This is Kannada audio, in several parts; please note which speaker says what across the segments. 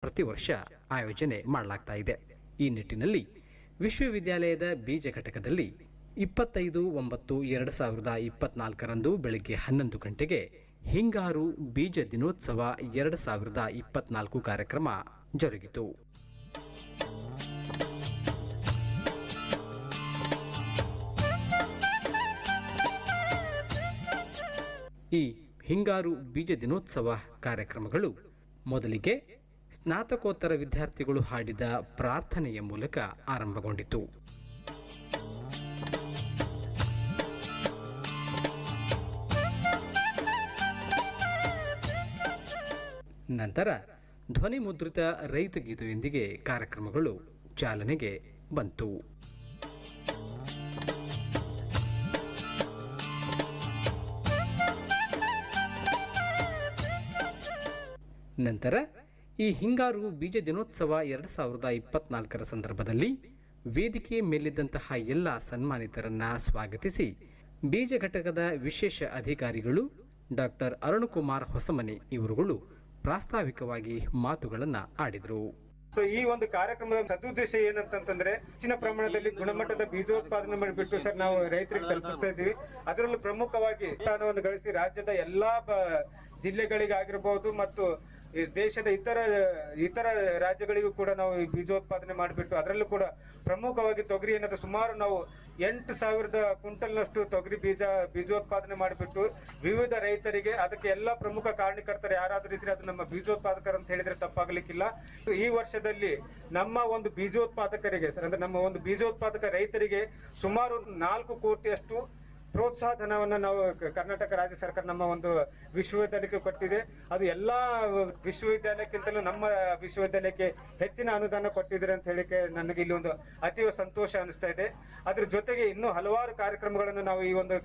Speaker 1: ಪ್ರತಿ ವರ್ಷ ಆಯೋಜನೆ ಮಾಡಲಾಗ್ತಾ ಇದೆ. ಈ ನಿಟ್ಟಿನಲ್ಲಿ ವಿಶ್ವವಿದ್ಯಾಲಯದ ಬೀಜ ಘಟಕದಲ್ಲಿ 25/9/2024 ಬೆಳಗ್ಗೆ 11 ಗಂಟೆಗೆ ಹಿಂಗಾರು ಬೀಜ ದಿನೋತ್ಸವ 2024 ಕಾರ್ಯಕ್ರಮ ಜರುಗಿತು. ಈ ಹಿಂಗಾರು ಬೀಜ ದಿನೋತ್ಸವ ಕಾರ್ಯಕ್ರಮಗಳು ಮೊದಲಿಗೆ ಸ್ನಾತಕೋತ್ತರ ವಿದ್ಯಾರ್ಥಿಗಳು ಹಾಡಿದ ಪ್ರಾರ್ಥನೆಯ ಮೂಲಕ ಆರಂಭಗೊಂಡಿತು. ನಂತರ ಧ್ವನಿ ಮುದ್ರಿತ ರೈತ ಗೀತೆಯೊಂದಿಗೆ ಕಾರ್ಯಕ್ರಮಗಳು ಚಾಲನೆಗೆ ಬಂತು. ನಂತರ ಈ ಹಿಂಗಾರು ಬೀಜ ದಿನೋತ್ಸವ 2024 ಸಂದರ್ಭದಲ್ಲಿ ವೇದಿಕೆ ಮೇಲಿದ್ದಂತಹ ಎಲ್ಲ ಸನ್ಮಾನಿತರನ್ನ ಸ್ವಾಗತಿಸಿ ಬೀಜ ಘಟಕದ ವಿಶೇಷ ಅಧಿಕಾರಿಗಳು ಡಾಕ್ಟರ್ ಅರುಣಕುಮಾರ್ ಹೊಸಮನಿ ಇವರುಗಳು ಪ್ರಾಸ್ತಾವಿಕವಾಗಿ ಮಾತುಗಳನ್ನು ಆಡಿದರು.
Speaker 2: ಈ ಒಂದು ಕಾರ್ಯಕ್ರಮದ ಸದುದ್ದೇಶ ಏನಂತಂದ್ರೆ ಹೆಚ್ಚಿನ ಪ್ರಮಾಣದಲ್ಲಿ ಗುಣಮಟ್ಟದ ಬೀಜೋತ್ಪಾದನೆ ಮಾಡಿಬಿಟ್ಟು ಸರ್ ನಾವು ರೈತರಿಗೆ ತಲುಪಿಸ್ತಾ ಇದ್ದೀವಿ. ಅದರಲ್ಲೂ ಪ್ರಮುಖವಾಗಿ ಸ್ಥಾನವನ್ನು ಗಳಿಸಿ ರಾಜ್ಯದ ಎಲ್ಲಾ ಜಿಲ್ಲೆಗಳಿಗಾಗಿರ್ಬಹುದು ಮತ್ತು ದೇಶದ ಇತರ ರಾಜ್ಯಗಳಿಗೂ ಕೂಡ ನಾವು ಈ ಬೀಜೋತ್ಪಾದನೆ ಮಾಡಿಬಿಟ್ಟು ಅದರಲ್ಲೂ ಕೂಡ ಪ್ರಮುಖವಾಗಿ ತೊಗರಿ ಏನಂದ್ರೆ ಸುಮಾರು ನಾವು 8,000 ಕ್ವಿಂಟಲ್ನಷ್ಟು ತೊಗರಿ ಬೀಜೋತ್ಪಾದನೆ ಮಾಡಿಬಿಟ್ಟು ವಿವಿಧ ರೈತರಿಗೆ ಅದಕ್ಕೆ ಎಲ್ಲ ಪ್ರಮುಖ ಕಾರಣಕರ್ತರು ಯಾರಾದ್ರೂ ಇದ್ರೆ ಅದು ನಮ್ಮ ಬೀಜೋತ್ಪಾದಕರು ಅಂತ ಹೇಳಿದ್ರೆ ತಪ್ಪಾಗಲಿಕ್ಕಿಲ್ಲ. ಈ ವರ್ಷದಲ್ಲಿ ನಮ್ಮ ಒಂದು ಬೀಜೋತ್ಪಾದಕರಿಗೆ ಅಂದ್ರೆ ನಮ್ಮ ಒಂದು ಬೀಜೋತ್ಪಾದಕ ರೈತರಿಗೆ ಸುಮಾರು 4 ಕೋಟಿಯಷ್ಟು ಪ್ರೋತ್ಸಾಹ ಧನವನ್ನು ನಾವು ಕರ್ನಾಟಕ ರಾಜ್ಯ ಸರ್ಕಾರ ನಮ್ಮ ಒಂದು ವಿಶ್ವವಿದ್ಯಾಲಯಕ್ಕೆ ಕೊಟ್ಟಿದೆ. ಅದು ಎಲ್ಲಾ ವಿಶ್ವವಿದ್ಯಾಲಯಕ್ಕಿಂತಲೂ ನಮ್ಮ ವಿಶ್ವವಿದ್ಯಾಲಯಕ್ಕೆ ಹೆಚ್ಚಿನ ಅನುದಾನ ಕೊಟ್ಟಿದ್ದಾರೆ ಅಂತ ಹೇಳಿಕೆ ನನಗೆ ಇಲ್ಲಿ ಒಂದು ಅತೀವ ಸಂತೋಷ ಅನಿಸ್ತಾ ಇದೆ. ಅದ್ರ ಜೊತೆಗೆ ಇನ್ನೂ ಹಲವಾರು ಕಾರ್ಯಕ್ರಮಗಳನ್ನು ನಾವು ಈ ಒಂದು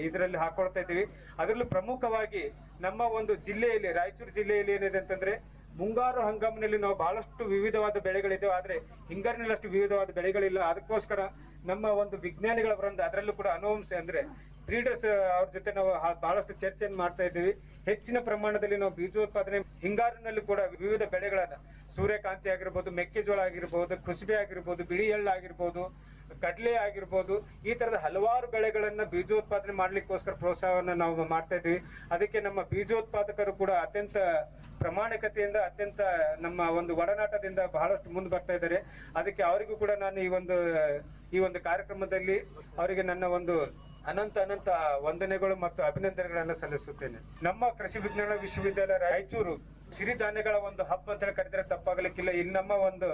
Speaker 2: ಇದರಲ್ಲಿ ಹಾಕೊಳ್ತಾ ಇದ್ದೀವಿ. ಅದರಲ್ಲೂ ಪ್ರಮುಖವಾಗಿ ನಮ್ಮ ಒಂದು ಜಿಲ್ಲೆಯಲ್ಲಿ ರಾಯಚೂರು ಜಿಲ್ಲೆಯಲ್ಲಿ ಏನಿದೆ ಅಂತಂದ್ರೆ ಮುಂಗಾರು ಹಂಗಾಮಿನಲ್ಲಿ ನಾವು ಬಹಳಷ್ಟು ವಿವಿಧವಾದ ಬೆಳೆಗಳಿದ್ದೇವೆ, ಆದ್ರೆ ಹಿಂಗಾರಿನಲ್ಲಿ ಅಷ್ಟು ವಿವಿಧವಾದ ಬೆಳೆಗಳಿಲ್ಲ. ಅದಕ್ಕೋಸ್ಕರ ನಮ್ಮ ಒಂದು ವಿಜ್ಞಾನಿಗಳ ವೃಂದ ಅದರಲ್ಲೂ ಕೂಡ ಅನುವಂಶ ಅಂದ್ರೆ ಬ್ರೀಡರ್ಸ್ ಅವ್ರ ಜೊತೆ ನಾವು ಬಹಳಷ್ಟು ಚರ್ಚೆಯನ್ನು ಮಾಡ್ತಾ ಇದ್ದೀವಿ. ಹೆಚ್ಚಿನ ಪ್ರಮಾಣದಲ್ಲಿ ನಾವು ಬೀಜೋತ್ಪಾದನೆ ಹಿಂಗಾರಿನಲ್ಲಿ ಕೂಡ ವಿವಿಧ ಬೆಳೆಗಳನ್ನ ಸೂರ್ಯಕಾಂತಿ ಆಗಿರ್ಬೋದು, ಮೆಕ್ಕೆಜೋಳ ಆಗಿರ್ಬೋದು, ಕುಸುಬೆ ಆಗಿರ್ಬೋದು, ಬಿಳಿ ಎಳ್ಳು ಆಗಿರ್ಬೋದು, ಕಡಲೆ ಆಗಿರ್ಬೋದು, ಈ ತರದ ಹಲವಾರು ಬೆಳೆಗಳನ್ನ ಬೀಜೋತ್ಪಾದನೆ ಮಾಡ್ಲಿಕ್ಕೋಸ್ಕರ ಪ್ರೋತ್ಸಾಹವನ್ನು ನಾವು ಮಾಡ್ತಾ ಇದ್ದೀವಿ. ಅದಕ್ಕೆ ನಮ್ಮ ಬೀಜೋತ್ಪಾದಕರು ಕೂಡ ಅತ್ಯಂತ ಪ್ರಾಮಾಣಿಕತೆಯಿಂದ ಅತ್ಯಂತ ನಮ್ಮ ಒಂದು ಒಡನಾಟದಿಂದ ಬಹಳಷ್ಟು ಮುಂದೆ ಬರ್ತಾ ಇದ್ದಾರೆ. ಅದಕ್ಕೆ ಅವರಿಗೂ ಕೂಡ ನಾನು ಈ ಒಂದು ಕಾರ್ಯಕ್ರಮದಲ್ಲಿ ಅವರಿಗೆ ನನ್ನ ಒಂದು ಅನಂತ ವಂದನೆಗಳು ಮತ್ತು ಅಭಿನಂದನೆಗಳನ್ನು ಸಲ್ಲಿಸುತ್ತೇನೆ. ನಮ್ಮ ಕೃಷಿ ವಿಜ್ಞಾನ ವಿಶ್ವವಿದ್ಯಾಲಯ ರಾಯಚೂರು ಸಿರಿಧಾನ್ಯಗಳ ಒಂದು ಹಬ್ ಅಂತ ಹೇಳಿ ಕರೆದರೆ ತಪ್ಪಾಗಲಿಕ್ಕಿಲ್ಲ. ಇಲ್ಲಿ ನಮ್ಮ ಒಂದು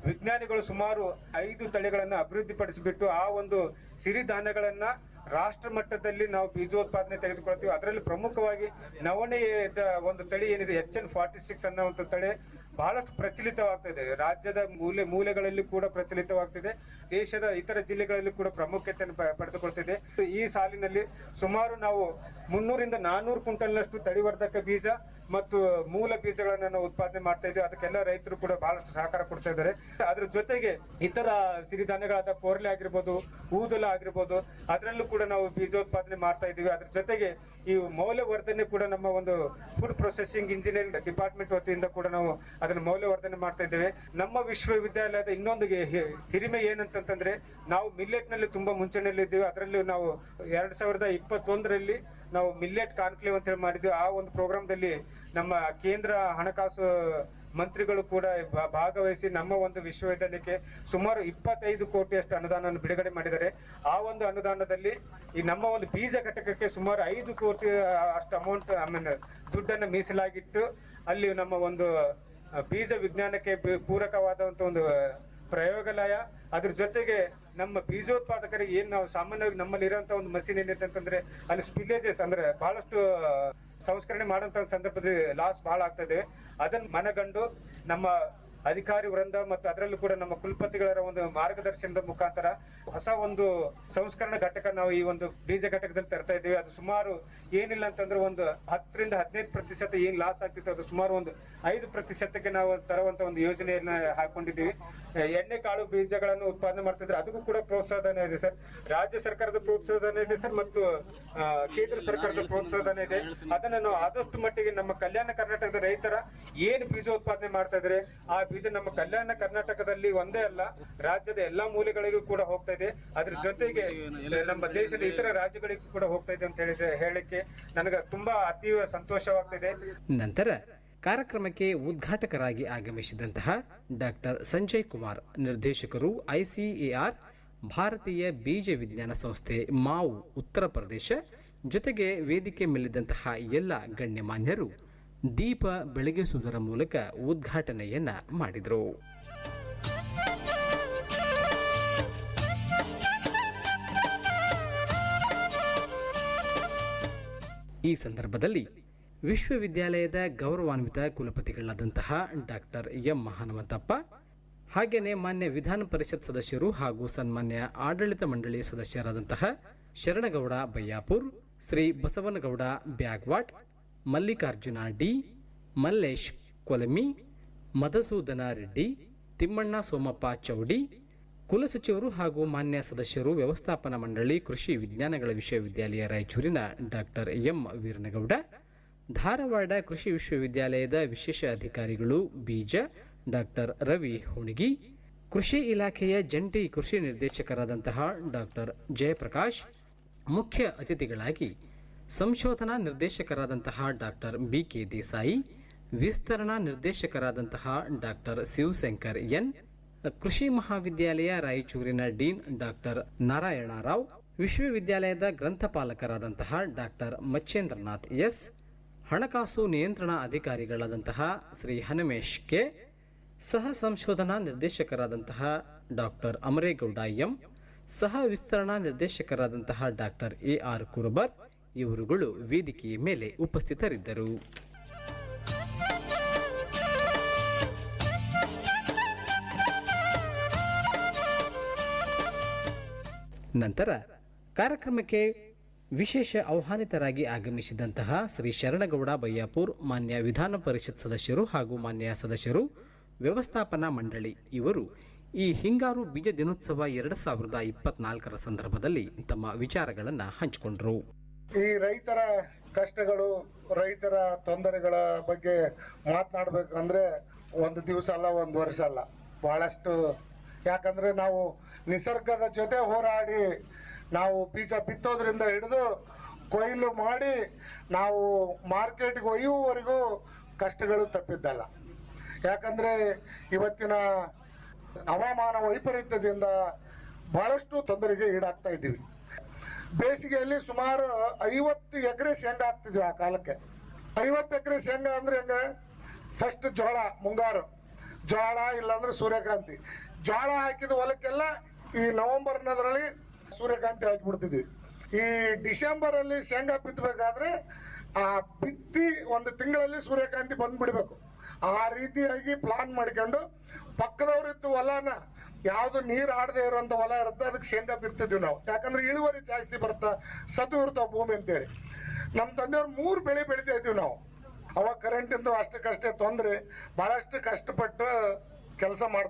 Speaker 2: ವಿಜ್ಞಾನಿಗಳು ಸುಮಾರು 5 ತಳಿಗಳನ್ನ ಅಭಿವೃದ್ಧಿಪಡಿಸಿಬಿಟ್ಟು ಆ ಒಂದು ಸಿರಿಧಾನ್ಯಗಳನ್ನ ರಾಷ್ಟ್ರ ಮಟ್ಟದಲ್ಲಿ ನಾವು ಬೀಜೋತ್ಪಾದನೆ ತೆಗೆದುಕೊಳ್ತೀವಿ. ಅದರಲ್ಲಿ ಪ್ರಮುಖವಾಗಿ ನವಣೆಯ ಒಂದು ತಳಿ ಏನಿದೆ HN46 ಅನ್ನೋ ಒಂದು ತಳಿ ಬಹಳಷ್ಟು ಪ್ರಚಲಿತವಾಗ್ತಿದೆ. ರಾಜ್ಯದ ಮೂಲೆಗಳಲ್ಲಿ ಕೂಡ ಪ್ರಚಲಿತವಾಗ್ತಿದೆ. ದೇಶದ ಇತರ ಜಿಲ್ಲೆಗಳಲ್ಲಿ ಕೂಡ ಪ್ರಾಮುಖ್ಯತೆಯನ್ನು ಪಡೆದುಕೊಳ್ತಿದೆ. ಈ ಸಾಲಿನಲ್ಲಿ ಸುಮಾರು ನಾವು 300 ರಿಂದ 400 ಕ್ವಿಂಟಲ್ನಷ್ಟು ತಳಿವರ್ಧಕ ಬೀಜ ಮತ್ತು ಮೂಲ ಬೀಜಗಳನ್ನ ನಾವು ಉತ್ಪಾದನೆ ಮಾಡ್ತಾ ಇದ್ದೀವಿ. ಅದಕ್ಕೆಲ್ಲ ರೈತರು ಕೂಡ ಬಹಳಷ್ಟು ಸಹಕಾರ ಕೊಡ್ತಾ ಇದ್ದಾರೆ. ಅದ್ರ ಜೊತೆಗೆ ಇತರ ಸಿರಿಧಾನ್ಯಗಳಾದ ಕೊರ್ಲೆ ಆಗಿರ್ಬೋದು, ಊದಲ ಆಗಿರ್ಬೋದು, ಅದರಲ್ಲೂ ಕೂಡ ನಾವು ಬೀಜೋತ್ಪಾದನೆ ಮಾಡ್ತಾ ಇದ್ದೀವಿ. ಅದ್ರ ಜೊತೆಗೆ ಈ ಮೌಲ್ಯವರ್ಧನೆ ಕೂಡ ನಮ್ಮ ಒಂದು ಫುಡ್ ಪ್ರೊಸೆಸಿಂಗ್ ಇಂಜಿನಿಯರಿಂಗ್ ಡಿಪಾರ್ಟ್ಮೆಂಟ್ ವತಿಯಿಂದ ಕೂಡ ನಾವು ಅದನ್ನ ಮೌಲ್ಯವರ್ಧನೆ ಮಾಡ್ತಾ ಇದ್ದೇವೆ. ನಮ್ಮ ವಿಶ್ವವಿದ್ಯಾಲಯದ ಇನ್ನೊಂದು ಹಿರಿಮೆ ಏನಂತಂದ್ರೆ ನಾವು ಮಿಲ್ಲೆಟ್ ನಲ್ಲಿ ತುಂಬಾ ಮುಂಚೂಣಿಯಲ್ಲಿ ಇದ್ದೀವಿ. ಅದರಲ್ಲಿ ನಾವು 2021ರಲ್ಲಿ ನಾವು ಮಿಲ್ಲೆಟ್ ಕಾನ್ಕ್ಲೇವ್ ಅಂತ ಹೇಳಿ ಮಾಡಿದ್ವಿ. ಆ ಒಂದು ಪ್ರೋಗ್ರಾಮ್ದಲ್ಲಿ ನಮ್ಮ ಕೇಂದ್ರ ಹಣಕಾಸು ಮಂತ್ರಿಗಳು ಕೂಡ ಭಾಗವಹಿಸಿ ನಮ್ಮ ಒಂದು ವಿಶ್ವವಿದ್ಯಾಲಯಕ್ಕೆ ಸುಮಾರು 25 ಕೋಟಿಯಷ್ಟು ಅನುದಾನವನ್ನು ಬಿಡುಗಡೆ ಮಾಡಿದ್ದಾರೆ. ಆ ಒಂದು ಅನುದಾನದಲ್ಲಿ ಈ ನಮ್ಮ ಒಂದು ಬೀಜ ಘಟಕಕ್ಕೆ ಸುಮಾರು 5 ಕೋಟಿ ಅಷ್ಟು ಅಮೌಂಟ್ ದುಡ್ಡನ್ನು ಮೀಸಲಾಗಿಟ್ಟು ಅಲ್ಲಿ ನಮ್ಮ ಒಂದು ಬೀಜ ವಿಜ್ಞಾನಕ್ಕೆ ಪೂರಕವಾದಂತ ಒಂದು ಪ್ರಯೋಗಾಲಯ, ಅದ್ರ ಜೊತೆಗೆ ನಮ್ಮ ಬೀಜೋತ್ಪಾದಕರಿಗೆ ಏನ್ ನಾವು ಸಾಮಾನ್ಯವಾಗಿ ನಮ್ಮಲ್ಲಿ ಇರುವಂತ ಒಂದು ಮಷೀನ್ ಏನಿದೆ ಅಂತಂದ್ರೆ ಅಲ್ಲಿ ಸ್ಪಿಲೇಜಸ್ ಅಂದ್ರೆ ಬಹಳಷ್ಟು ಸಂಸ್ಕರಣೆ ಮಾಡುವಂತ ಸಂದರ್ಭದಲ್ಲಿ ಲಾಸ್ ಬಹಳ ಆಗ್ತದೆ. ಅದನ್ನ ಮನಗಂಡು ನಮ್ಮ ಅಧಿಕಾರಿ ವೃಂದ ಮತ್ತು ಅದರಲ್ಲೂ ಕೂಡ ನಮ್ಮ ಕುಲಪತಿಗಳ ಒಂದು ಮಾರ್ಗದರ್ಶನದ ಮುಖಾಂತರ ಹೊಸ ಒಂದು ಸಂಸ್ಕರಣ ಘಟಕ ನಾವು ಈ ಒಂದು ಬೀಜ ಘಟಕದಲ್ಲಿ ತರ್ತಾ ಇದ್ದೀವಿ. ಅದು ಸುಮಾರು ಏನಿಲ್ಲ ಅಂತಂದ್ರೆ ಒಂದು 10-15% ಏನ್ ಲಾಸ್ ಆಗ್ತಿತ್ತು ಅದು ಸುಮಾರು ಒಂದು 5% ನಾವು ತರುವಂತ ಒಂದು ಯೋಜನೆಯನ್ನ ಹಾಕೊಂಡಿದ್ದೀವಿ. ಎಣ್ಣೆ ಕಾಳು ಬೀಜಗಳನ್ನು ಉತ್ಪಾದನೆ ಮಾಡ್ತಿದ್ರೆ ಅದಕ್ಕೂ ಕೂಡ ಪ್ರೋತ್ಸಾಹಧನ ಇದೆ ಸರ್. ರಾಜ್ಯ ಸರ್ಕಾರದ ಪ್ರೋತ್ಸಾಹಧನ ಇದೆ ಸರ್ ಮತ್ತು ಕೇಂದ್ರ ಸರ್ಕಾರದ ಪ್ರೋತ್ಸಾಹಧನ ಇದೆ. ಅದನ್ನ ನಾವು ಆದಷ್ಟು ಮಟ್ಟಿಗೆ ನಮ್ಮ ಕಲ್ಯಾಣ ಕರ್ನಾಟಕದ ರೈತರ ಏನ್ ಬೀಜ ಉತ್ಪಾದನೆ ಮಾಡ್ತಾ ಇದ್ರೆ ಆ ಬೀಜ ನಮ್ಮ ಕಲ್ಯಾಣ ಕರ್ನಾಟಕದಲ್ಲಿ ಒಂದೇ ಅಲ್ಲ, ರಾಜ್ಯದ ಎಲ್ಲಾ ಮೂಲೆಗಳಿಗೂ ಕೂಡ ಹೋಗ್ತಾ ಇದೆ. ಅದ್ರ ಜೊತೆಗೆ ನಮ್ಮ ದೇಶದ ಇತರ ರಾಜ್ಯಗಳಿಗೂ ಕೂಡ ಹೋಗ್ತಾ ಇದೆ ಅಂತ ಹೇಳಿಕ್ಕೆ ನನಗೆ ತುಂಬಾ ಅತೀವ ಸಂತೋಷವಾಗ್ತಿದೆ.
Speaker 1: ನಂತರ ಕಾರ್ಯಕ್ರಮಕ್ಕೆ ಉದ್ಘಾಟಕರಾಗಿ ಆಗಮಿಸಿದಂತಹ ಡಾಕ್ಟರ್ ಸಂಜಯ್ ಕುಮಾರ್, ನಿರ್ದೇಶಕರು ICAR ಭಾರತೀಯ ಬೀಜ ವಿಜ್ಞಾನ ಸಂಸ್ಥೆ ಮಾವು ಉತ್ತರ ಪ್ರದೇಶ, ಜೊತೆಗೆ ವೇದಿಕೆ ಮೇಲಿದ್ದಂತಹ ಎಲ್ಲ ಗಣ್ಯಮಾನ್ಯರು ದೀಪ ಬೆಳಗಿಸುವುದರ ಮೂಲಕ ಉದ್ಘಾಟನೆಯನ್ನ ಮಾಡಿದರು. ಈ ಸಂದರ್ಭದಲ್ಲಿ ವಿಶ್ವವಿದ್ಯಾಲಯದ ಗೌರವಾನ್ವಿತ ಕುಲಪತಿಗಳಾದಂತಹ ಡಾಕ್ಟರ್ ಎಂ ಹನುಮಂತಪ್ಪ, ಹಾಗೆಯೇ ಮಾನ್ಯ ವಿಧಾನ ಪರಿಷತ್ ಸದಸ್ಯರು ಹಾಗೂ ಸನ್ಮಾನ್ಯ ಆಡಳಿತ ಮಂಡಳಿ ಸದಸ್ಯರಾದಂತಹ ಶರಣಗೌಡ ಬಯ್ಯಾಪುರ್, ಶ್ರೀ ಬಸವನಗೌಡ ಬ್ಯಾಗ್ವಾಟ್, ಮಲ್ಲಿಕಾರ್ಜುನ ಡಿ, ಮಲ್ಲೇಶ್ ಕೊಲಮಿ, ಮಧುಸೂದನ ರೆಡ್ಡಿ, ತಿಮ್ಮಣ್ಣ ಸೋಮಪ್ಪ ಚೌಡಿ, ಕುಲಸಚಿವರು ಹಾಗೂ ಮಾನ್ಯ ಸದಸ್ಯರು, ವ್ಯವಸ್ಥಾಪನಾ ಮಂಡಳಿ ಕೃಷಿ ವಿಜ್ಞಾನಗಳ ವಿಶ್ವವಿದ್ಯಾಲಯ ರಾಯಚೂರಿನ ಡಾಕ್ಟರ್ ಎಂ ವೀರನಗೌಡ, ಧಾರವಾಡ ಕೃಷಿ ವಿಶ್ವವಿದ್ಯಾಲಯದ ವಿಶೇಷ ಅಧಿಕಾರಿಗಳು ಬೀಜ ಡಾಕ್ಟರ್ ರವಿ ಹುಣಗಿ, ಕೃಷಿ ಇಲಾಖೆಯ ಜಂಟಿ ಕೃಷಿ ನಿರ್ದೇಶಕರಾದಂತಹ ಡಾಕ್ಟರ್ ಜಯಪ್ರಕಾಶ್, ಮುಖ್ಯ ಅತಿಥಿಗಳಾಗಿ ಸಂಶೋಧನಾ ನಿರ್ದೇಶಕರಾದಂತಹ ಡಾಕ್ಟರ್ BK ದೇಸಾಯಿ, ವಿಸ್ತರಣಾ ನಿರ್ದೇಶಕರಾದಂತಹ ಡಾಕ್ಟರ್ ಶಿವಶಂಕರ್ ಎನ್, ಕೃಷಿ ಮಹಾವಿದ್ಯಾಲಯ ರಾಯಚೂರಿನ ಡೀನ್ ಡಾಕ್ಟರ್ ನಾರಾಯಣರಾವ್, ವಿಶ್ವವಿದ್ಯಾಲಯದ ಗ್ರಂಥಪಾಲಕರಾದಂತಹ ಡಾಕ್ಟರ್ ಮಚ್ಚೇಂದ್ರನಾಥ್ ಎಸ್, ಹಣಕಾಸು ನಿಯಂತ್ರಣ ಅಧಿಕಾರಿಗಳಾದಂತಹ ಶ್ರೀ ಹನುಮೇಶ್ ಕೆ, ಸಹ ಸಂಶೋಧನಾ ನಿರ್ದೇಶಕರಾದಂತಹ ಡಾಕ್ಟರ್ ಅಮರೇಗೌಡ ಎಂ, ಸಹ ವಿಸ್ತರಣಾ ನಿರ್ದೇಶಕರಾದಂತಹ ಡಾಕ್ಟರ್ AR ಕುರುಬರ್ ಇವರುಗಳು ವೇದಿಕೆಯ ಮೇಲೆ ಉಪಸ್ಥಿತರಿದ್ದರು. ನಂತರ ಕಾರ್ಯಕ್ರಮಕ್ಕೆ ವಿಶೇಷ ಆಹ್ವಾನಿತರಾಗಿ ಆಗಮಿಸಿದಂತಹ ಶ್ರೀ ಶರಣಗೌಡ ಬಯ್ಯಾಪುರ್, ಮಾನ್ಯ ವಿಧಾನ ಪರಿಷತ್ ಸದಸ್ಯರು ಹಾಗೂ ಮಾನ್ಯ ಸದಸ್ಯರು, ವ್ಯವಸ್ಥಾಪನಾ ಮಂಡಳಿ ಇವರು ಈ ಹಿಂಗಾರು ಬೀಜ ದಿನೋತ್ಸವ 2024 ಸಂದರ್ಭದಲ್ಲಿ ತಮ್ಮ ವಿಚಾರಗಳನ್ನು ಹಂಚಿಕೊಂಡರು.
Speaker 3: ಈ ರೈತರ ಕಷ್ಟಗಳು, ರೈತರ ತೊಂದರೆಗಳ ಬಗ್ಗೆ ಮಾತನಾಡಬೇಕಂದ್ರೆ ಒಂದು ದಿವಸ ಅಲ್ಲ, ಒಂದು ವರ್ಷ ಅಲ್ಲ, ಬಹಳಷ್ಟು. ಯಾಕಂದ್ರೆ ನಾವು ನಿಸರ್ಗದ ಜೊತೆ ಹೋರಾಡಿ ನಾವು ಬೀಜ ಬಿತ್ತೋದ್ರಿಂದ ಹಿಡಿದು ಕೊಯ್ಲು ಮಾಡಿ ನಾವು ಮಾರ್ಕೆಟ್ಗೆ ಒಯ್ಯುವವರೆಗೂ ಕಷ್ಟಗಳು ತಪ್ಪಿದ್ದಲ್ಲ. ಯಾಕಂದ್ರೆ ಇವತ್ತಿನ ಹವಾಮಾನ ವೈಪರೀತ್ಯದಿಂದ ಬಹಳಷ್ಟು ತೊಂದರೆಗೆ ಈಡಾಗ್ತಾ ಇದ್ದೀವಿ. ಬೇಸಿಗೆಯಲ್ಲಿ ಸುಮಾರು 50 ಎಕರೆ ಶೇಂಗಾ ಹಾಕ್ತಿದ್ವಿ ಆ ಕಾಲಕ್ಕೆ. 50 ಎಕರೆ ಶೇಂಗಾ ಅಂದ್ರೆ ಹೆಂಗ? ಫಸ್ಟ್ ಜೋಳ, ಮುಂಗಾರು ಜೋಳ, ಇಲ್ಲಾಂದ್ರೆ ಸೂರ್ಯಕಾಂತಿ. ಜೋಳ ಹಾಕಿದ ಹೊಲಕ್ಕೆಲ್ಲ ಈ ನವೆಂಬರ್ನದ್ರಲ್ಲಿ ಸೂರ್ಯಕಾಂತಿ ಹಾಕಿಬಿಡ್ತಿದ್ವಿ. ಈ ಡಿಸೆಂಬರ್ ಅಲ್ಲಿ ಶೇಂಗಾ ಬಿತ್ತಬೇಕಾದ್ರೆ ಆ ಬಿತ್ತಿ 1 ತಿಂಗಳಲ್ಲಿ ಸೂರ್ಯಕಾಂತಿ ಬಂದ್ಬಿಡ್ಬೇಕು. ಆ ರೀತಿಯಾಗಿ ಪ್ಲಾನ್ ಮಾಡ್ಕೊಂಡು ಪಕ್ಕದವ್ರಿತ್ತು ಹೊಲನ, ಯಾವ್ದು ನೀರು ಆಡದೆ ಇರುವಂತ ಹೊಲ ಇರುತ್ತೆ ಅದಕ್ಕೆ ಶೇಂಗಾ ಬಿತ್ತಿದ್ವಿ ನಾವು. ಯಾಕಂದ್ರೆ ಇಳುವರಿ ಜಾಸ್ತಿ ಬರ್ತಾ, ಸತು ಇರ್ತಾವ ಭೂಮಿ ಅಂತೇಳಿ. ನಮ್ಮ ತಂದೆಯವ್ರು 3 ಬೆಳೆ ಬೆಳಿತಾ ಇದ್ವಿ ನಾವು. ಅವಾಗ ಕರೆಂಟ್ ಇಂದು ಅಷ್ಟಕ್ಕಷ್ಟೇ ತೊಂದ್ರೆ, ಬಹಳಷ್ಟು ಕಷ್ಟಪಟ್ಟು ಕೆಲಸ ಮಾಡ್ತಿದ್ವಿ.